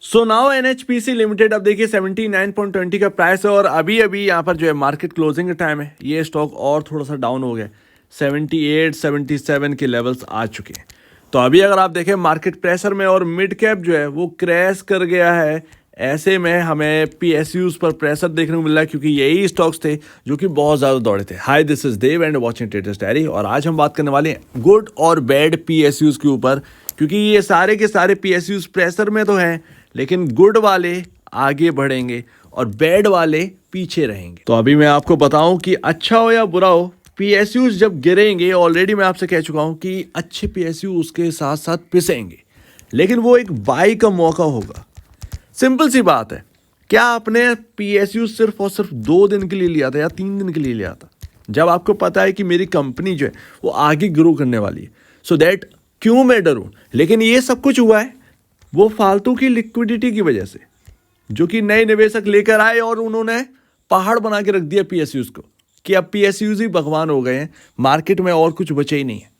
So now NHPC limited अब देखिए 79.20 का प्राइस है और अभी अभी यहाँ पर जो है मार्केट क्लोजिंग का टाइम है, ये स्टॉक और थोड़ा सा डाउन हो गया, 78 77 के लेवल्स आ चुके हैं। तो अभी अगर आप देखें मार्केट प्रेशर में और मिड कैप जो है वो क्रैश कर गया है, ऐसे में हमें पीएसयूज पर प्रेशर देखने को मिल रहा है क्योंकि यही स्टॉक्स थे जो कि बहुत ज़्यादा दौड़े थे। Hi, this is Dev and watching traders diary और आज हम बात करने वाले हैं गुड और बैड पीएसयूज के ऊपर, क्योंकि ये सारे के सारे पीएसयूज प्रेशर में तो हैं लेकिन गुड वाले आगे बढ़ेंगे और बैड वाले पीछे रहेंगे। तो अभी मैं आपको बताऊं कि अच्छा हो या बुरा हो, पीएसयूज जब गिरेंगे, ऑलरेडी मैं आपसे कह चुका हूं कि अच्छे पीएसयू उसके साथ साथ पिसेंगे, लेकिन वो एक बाई का मौका होगा। सिंपल सी बात है, क्या आपने पीएसयू सिर्फ और सिर्फ 2 दिन के लिए लिया था या 3 दिन के लिए लिया था, जब आपको पता है कि मेरी कंपनी जो है वो आगे ग्रो करने वाली है, सो दैट क्यों मैं डरूं। लेकिन ये सब कुछ हुआ है वो फालतू की लिक्विडिटी की वजह से, जो कि नए निवेशक लेकर आए और उन्होंने पहाड़ बना के रख दिया पीएसयूज को कि अब पीएसयूज ही भगवान हो गए हैं, मार्केट में और कुछ बचे ही नहीं है।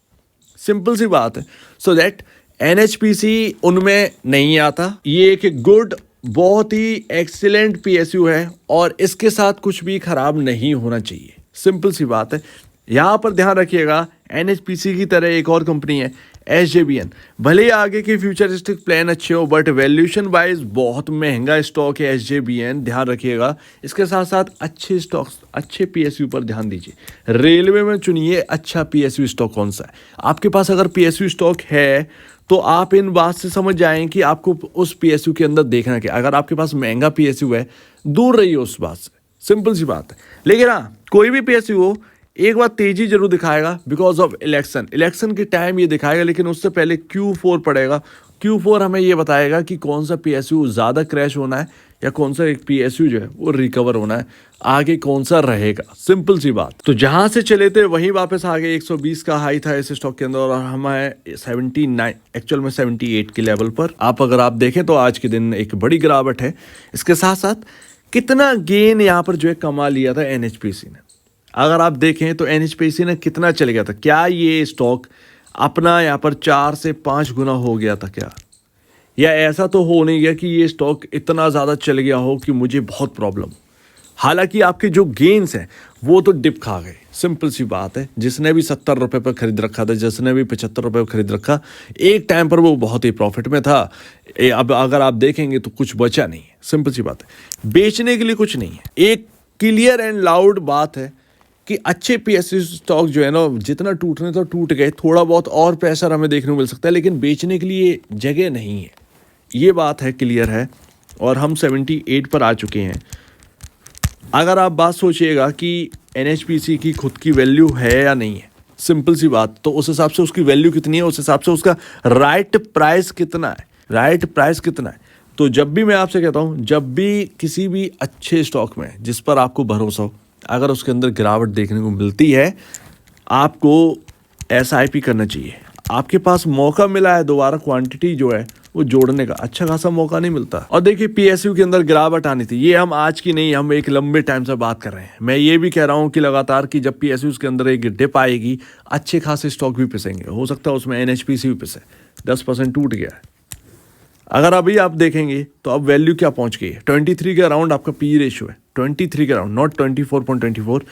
सिंपल सी बात है। सो दैट एनएचपीसी उनमें नहीं आता। ये एक गुड, बहुत ही एक्सीलेंट पीएसयू है और इसके साथ कुछ भी खराब नहीं होना चाहिए। सिंपल सी बात है। यहाँ पर ध्यान रखिएगा, एनएचपीसी की तरह एक और कंपनी है एसजेबीएन, भले ही आगे के फ्यूचरिस्टिक प्लान अच्छे हो बट वैल्यूएशन वाइज बहुत महंगा स्टॉक है एसजेबीएन, ध्यान रखिएगा। इसके साथ साथ अच्छे स्टॉक्स, अच्छे पीएसयू पर ध्यान दीजिए। रेलवे में चुनिए अच्छा पीएसयू स्टॉक कौन सा है। आपके पास अगर पीएसयू स्टॉक है तो आप इन बात से समझ जाएं कि आपको उस पीएसयू के अंदर देखना क्या। अगर आपके पास महंगा पीएसयू है, दूर रहिए उस बात से, सिंपल सी बात है। लेकिन हाँ, कोई भी पीएसयू हो, एक बार तेजी जरूर दिखाएगा बिकॉज ऑफ इलेक्शन के टाइम ये दिखाएगा, लेकिन उससे पहले Q4 पड़ेगा। Q4 हमें ये बताएगा कि कौन सा पीएसयू ज़्यादा क्रैश होना है या कौन सा एक पीएसयू जो है वो रिकवर होना है, आगे कौन सा रहेगा। सिंपल सी बात। तो जहां से चले थे वहीं वापस आ गए। 120 का हाई था इस स्टॉक के अंदर और हमें 79, एक्चुअल में 78 के लेवल पर। अगर आप देखें तो आज के दिन एक बड़ी गिरावट है। इसके साथ साथ कितना गेन यहाँ पर जो है कमा लिया था एनएचपीसी ने। अगर आप देखें तो एनएचपीसी ने कितना चल गया था, क्या ये स्टॉक अपना यहाँ पर 4 से 5 गुना हो गया था क्या, या ऐसा तो हो नहीं गया कि ये स्टॉक इतना ज़्यादा चल गया हो कि मुझे बहुत प्रॉब्लम। हालांकि आपके जो गेन्स हैं वो तो डिप खा गए। सिंपल सी बात है। जिसने भी 70 रुपये पर खरीद रखा था, जिसने भी 75 रुपये पर खरीद रखा, एक टाइम पर वो बहुत ही प्रॉफिट में था। अब अगर आप देखेंगे तो कुछ बचा नहीं है। सिंपल सी बात है, बेचने के लिए कुछ नहीं है। एक क्लियर एंड लाउड बात है कि अच्छे पीएसयू स्टॉक जो है ना, जितना टूटने तो टूट गए, थोड़ा बहुत और प्रेशर हमें देखने को मिल सकता है, लेकिन बेचने के लिए जगह नहीं है। ये बात है, क्लियर है। और हम 78 पर आ चुके हैं। अगर आप बात सोचिएगा कि एनएचपीसी की खुद की वैल्यू है या नहीं है, सिंपल सी बात, तो उस हिसाब से उसकी वैल्यू कितनी है, उस हिसाब से उसका राइट प्राइस कितना है। तो जब भी मैं आपसे कहता हूँ, जब भी किसी भी अच्छे स्टॉक में जिस पर आपको भरोसा हो, अगर उसके अंदर गिरावट देखने को मिलती है, आपको एसआईपी करना चाहिए। आपके पास मौका मिला है दोबारा क्वांटिटी जो है वो जोड़ने का, अच्छा खासा मौका नहीं मिलता। और देखिए, पीएसयू के अंदर गिरावट आनी थी, ये हम आज की नहीं, हम एक लंबे टाइम से बात कर रहे हैं। मैं ये भी कह रहा हूँ कि लगातार कि जब पीएसयू के अंदर एक डिप आएगी, अच्छे खासे स्टॉक भी पिसेंगे। हो सकता है उसमें एनएचपीसी भी पिसे, 10% टूट गया है। अगर अभी आप देखेंगे तो अब वैल्यू क्या पहुंच गई है, 23 के अराउंड आपका पी रेशियो है, 23 के अराउंड, नॉट 24.24,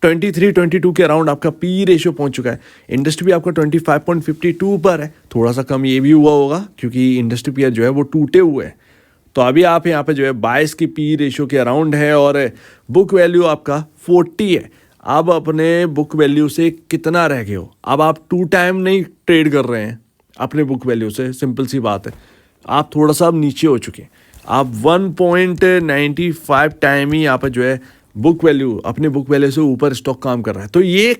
23-22 के अराउंड आपका पी रेशियो पहुंच चुका है। इंडस्ट्री भी आपका 25.52 पर है, थोड़ा सा कम ये भी हुआ होगा क्योंकि इंडस्ट्री पीयर जो है वो टूटे हुए हैं। तो अभी आप यहाँ पे जो है 22 की पी रेशियो के अराउंड है और बुक वैल्यू आपका 40 है। अब अपने बुक वैल्यू से कितना रह गए हो, अब आप 2 टाइम नहीं ट्रेड कर रहे हैं अपने बुक वैल्यू से। सिंपल सी बात है, आप थोड़ा सा अब नीचे हो चुके हैं। आप 1.95 टाइम ही यहाँ पर जो है बुक वैल्यू, अपने बुक वैल्यू से ऊपर स्टॉक काम कर रहा है। तो ये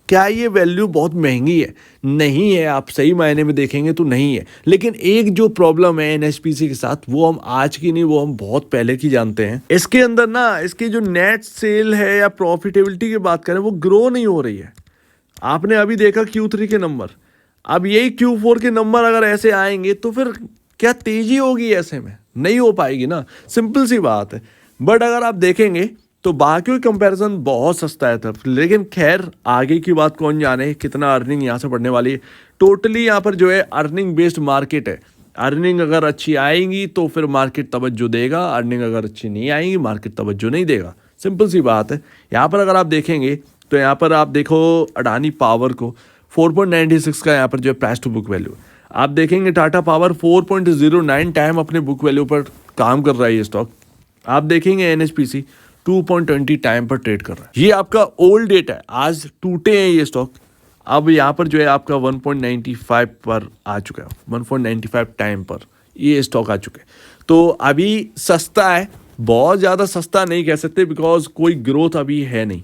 क्या, ये वैल्यू बहुत महंगी है? नहीं है। आप सही मायने में देखेंगे तो नहीं है। लेकिन एक जो प्रॉब्लम है एनएचपीसी के साथ, वो हम आज की नहीं, वो हम बहुत पहले की जानते हैं। इसके अंदर ना, इसकी जो नेट सेल है या प्रॉफिटेबिलिटी की बात करें, वो ग्रो नहीं हो रही है। आपने अभी देखा Q3 के नंबर, अब यही Q4 के नंबर अगर ऐसे आएंगे तो फिर क्या तेजी होगी? ऐसे में नहीं हो पाएगी ना, सिंपल सी बात है। बट अगर आप देखेंगे तो बाकी कंपैरिजन बहुत सस्ता है तब। लेकिन खैर, आगे की बात कौन जाने कितना अर्निंग यहाँ से बढ़ने वाली है। टोटली यहाँ पर जो है अर्निंग बेस्ड मार्केट है। अर्निंग अगर अच्छी आएंगी तो फिर मार्केट तवज्जो देगा, अर्निंग अगर अच्छी नहीं आएंगी मार्केट तवज्जो नहीं देगा। सिंपल सी बात है। यहाँ पर अगर आप देखेंगे तो यहाँ पर आप देखो अडानी पावर को 4.96 का यहाँ पर जो है प्राइस टू बुक वैल्यू, आप देखेंगे टाटा पावर 4.09 टाइम अपने बुक वैल्यू पर काम कर रहा है ये स्टॉक। आप देखेंगे एनएचपीसी 2.20 टाइम पर ट्रेड कर रहा है। ये आपका ओल्ड डेटा है, आज टूटे हैं ये स्टॉक। अब यहाँ पर जो है आपका 1.95 पर आ चुका है, 1.95 टाइम पर ये स्टॉक आ चुके हैं। तो अभी सस्ता है, बहुत ज़्यादा सस्ता नहीं कह सकते बिकॉज कोई ग्रोथ अभी है नहीं।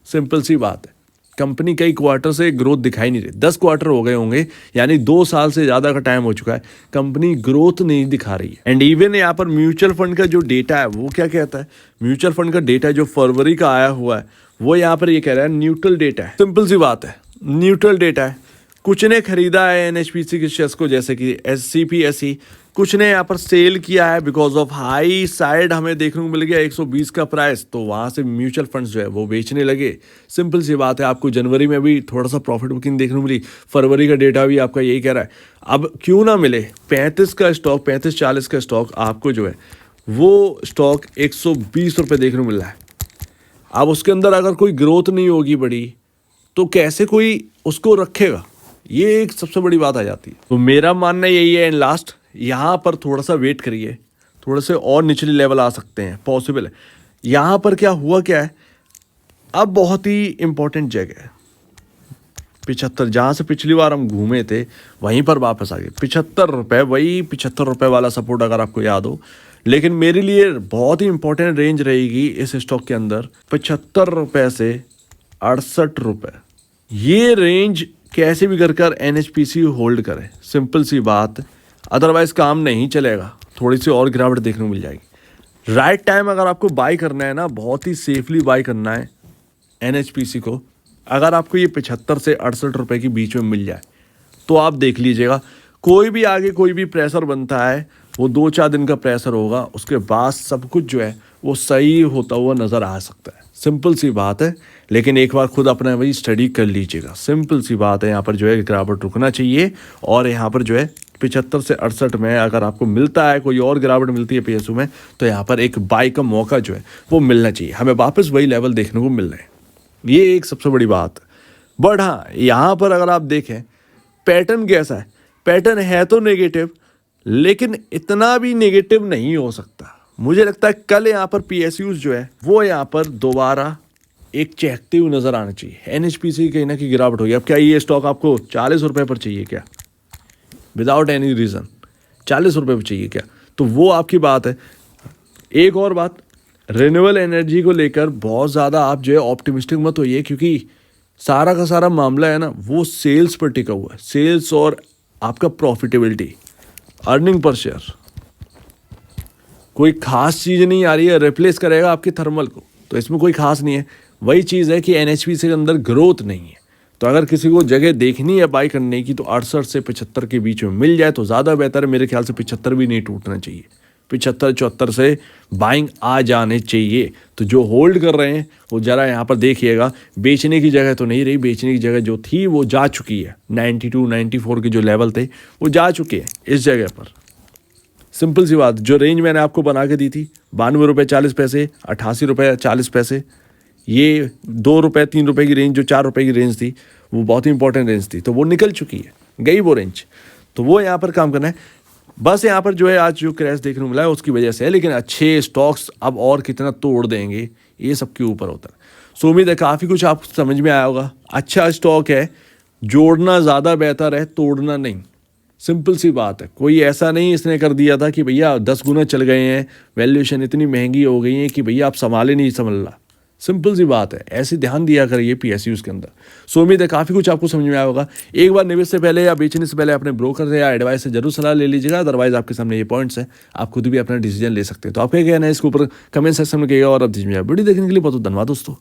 सिंपल सी बात है, कंपनी कई क्वार्टर से ग्रोथ दिखाई नहीं रही, 10 क्वार्टर हो गए होंगे, यानी 2 साल से ज़्यादा का टाइम हो चुका है, कंपनी ग्रोथ नहीं दिखा रही है। एंड इवन यहाँ पर म्यूचुअल फंड का जो डेटा है वो क्या कहता है, म्यूचुअल फंड का डेटा जो फरवरी का आया हुआ है वो यहाँ पर ये कह रहा है न्यूट्रल डेटा है। सिंपल सी बात है, न्यूट्रल डेटा है। कुछ ने खरीदा है एनएचपीसी के शेयर्स को, जैसे कि एससीपीएसई, कुछ ने यहाँ पर सेल किया है बिकॉज ऑफ हाई साइड हमें देखने को मिल गया 120 का प्राइस, तो वहाँ से म्यूचुअल फंड्स जो है वो बेचने लगे। सिंपल सी बात है, आपको जनवरी में भी थोड़ा सा प्रॉफिट बुकिंग देखने को मिली, फरवरी का डेटा भी आपका यही कह रहा है। अब क्यों ना मिले 35 का स्टॉक, 35-40 का स्टॉक आपको जो है वो स्टॉक 120 रुपये देखने को मिल रहा है। अब उसके अंदर अगर कोई ग्रोथ नहीं होगी बड़ी तो कैसे कोई उसको रखेगा, ये एक सबसे बड़ी बात आ जाती है। तो मेरा मानना यही है, एंड लास्ट यहाँ पर थोड़ा सा वेट करिए, थोड़े से और निचले लेवल आ सकते हैं, पॉसिबल है। यहाँ पर क्या हुआ क्या है, अब बहुत ही इंपॉर्टेंट जगह है 75, जहाँ से पिछली बार हम घूमे थे वहीं पर वापस आ गए 75 रुपये, वही 75 रुपये वाला सपोर्ट अगर आपको याद हो। लेकिन मेरे लिए बहुत ही इंपॉर्टेंट रेंज रहेगी इस स्टॉक के अंदर 75 रुपये से 68 रुपये। ये रेंज कैसे भी कर एनएचपीसी होल्ड करे, सिंपल सी बात, अदरवाइज काम नहीं चलेगा, थोड़ी सी और गिरावट देखने को मिल जाएगी। राइट टाइम अगर आपको बाई करना है ना, बहुत ही सेफली बाई करना है एनएचपीसी को, अगर आपको ये 75 से 68 रुपये के बीच में मिल जाए तो आप देख लीजिएगा। कोई भी आगे कोई भी प्रेशर बनता है वो 2-4 दिन का प्रेशर होगा, उसके बाद सब कुछ जो है वो सही होता हुआ नज़र आ सकता है। सिंपल सी बात है, लेकिन एक बार खुद अपना वही स्टडी कर लीजिएगा। सिंपल सी बात है, यहाँ पर जो है गिरावट रुकना चाहिए और यहाँ पर जो है 75 से 68 में अगर आपको मिलता है, कोई और गिरावट मिलती है पीएसयू में, तो यहाँ पर एक बाई का मौका जो है वो मिलना चाहिए। हमें वापस वही लेवल देखने को मिल रहे हैं, ये एक सबसे बड़ी बात। बट हाँ, यहाँ पर अगर आप देखें पैटर्न कैसा है, पैटर्न है तो नेगेटिव, लेकिन इतना भी नेगेटिव नहीं हो सकता। मुझे लगता है कल यहाँ पर पीएसयूज जो है वो यहाँ पर दोबारा एक चहकते हुए नजर आना चाहिए। एनएचपीसी कहीं ना कहीं गिरावट होगी। अब क्या ये स्टॉक आपको 40 रुपये पर चाहिए क्या, विदाउट एनी रीज़न 40 रुपये पर चाहिए क्या, तो वो आपकी बात है। एक और बात, रिन्यूएबल एनर्जी को लेकर बहुत ज़्यादा आप जो है ऑप्टिमिस्टिक मत होइए, क्योंकि सारा का सारा मामला है ना वो सेल्स पर टिका हुआ है। सेल्स और आपका प्रॉफिटेबिलिटी, अर्निंग पर शेयर, कोई खास चीज़ नहीं आ रही है, रिप्लेस करेगा आपके थर्मल को, तो इसमें कोई खास नहीं है। वही चीज़ है कि एनएचपीसी के अंदर ग्रोथ नहीं है। तो अगर किसी को जगह देखनी है बाई करने की तो 68 से 75 के बीच में मिल जाए तो ज़्यादा बेहतर है। मेरे ख्याल से 75 भी नहीं टूटना चाहिए, 75-74 से बाइंग आ जाने चाहिए। तो जो होल्ड कर रहे हैं वो ज़रा यहाँ पर देखिएगा, बेचने की जगह तो नहीं रही, बेचने की जगह जो थी वो जा चुकी है। 92-94 के जो लेवल थे वो जा चुके हैं इस जगह पर। सिंपल सी बात, जो रेंज मैंने आपको बना के दी थी 92 रुपये 40 पैसे, 88 रुपये 40 पैसे, ये 2 रुपये 3 रुपये की रेंज, जो 4 रुपये की रेंज थी वो बहुत ही इंपॉर्टेंट रेंज थी, तो वो निकल चुकी है, गई वो रेंज। तो वो यहाँ पर काम करना है बस। यहाँ पर जो है आज जो क्रैश देखने को मिला है उसकी वजह से है, लेकिन अच्छे स्टॉक्स अब और कितना तोड़ देंगे ये सबके ऊपर होता है। सो उम्मीद है काफ़ी कुछ आपको समझ में आया होगा। अच्छा स्टॉक है, जोड़ना ज़्यादा बेहतर है, तोड़ना नहीं। सिंपल सी बात है, कोई ऐसा नहीं इसने कर दिया था कि भैया 10 गुना चल गए हैं, वैल्यूएशन इतनी महंगी हो गई है कि भैया आप संभाले नहीं संभलना। सिंपल सी बात है, ऐसे ध्यान दिया करिए पीएसयूज के अंदर। सो उम्मीद है काफ़ी कुछ आपको समझ में आया होगा। एक बार निवेश से पहले या बेचने से पहले अपने ब्रोकर से या एडवाइस से जरूर सलाह ले लीजिएगा, अदरवाइज आपके सामने ये पॉइंट्स है, आप खुद भी अपना डिसीजन ले सकते हैं। तो आप क्या कहना है इसके ऊपर कमेंट सेक्शन में कहिएगा। और अब दीजिए वीडियो देखने के लिए बहुत धन्यवाद दोस्तों।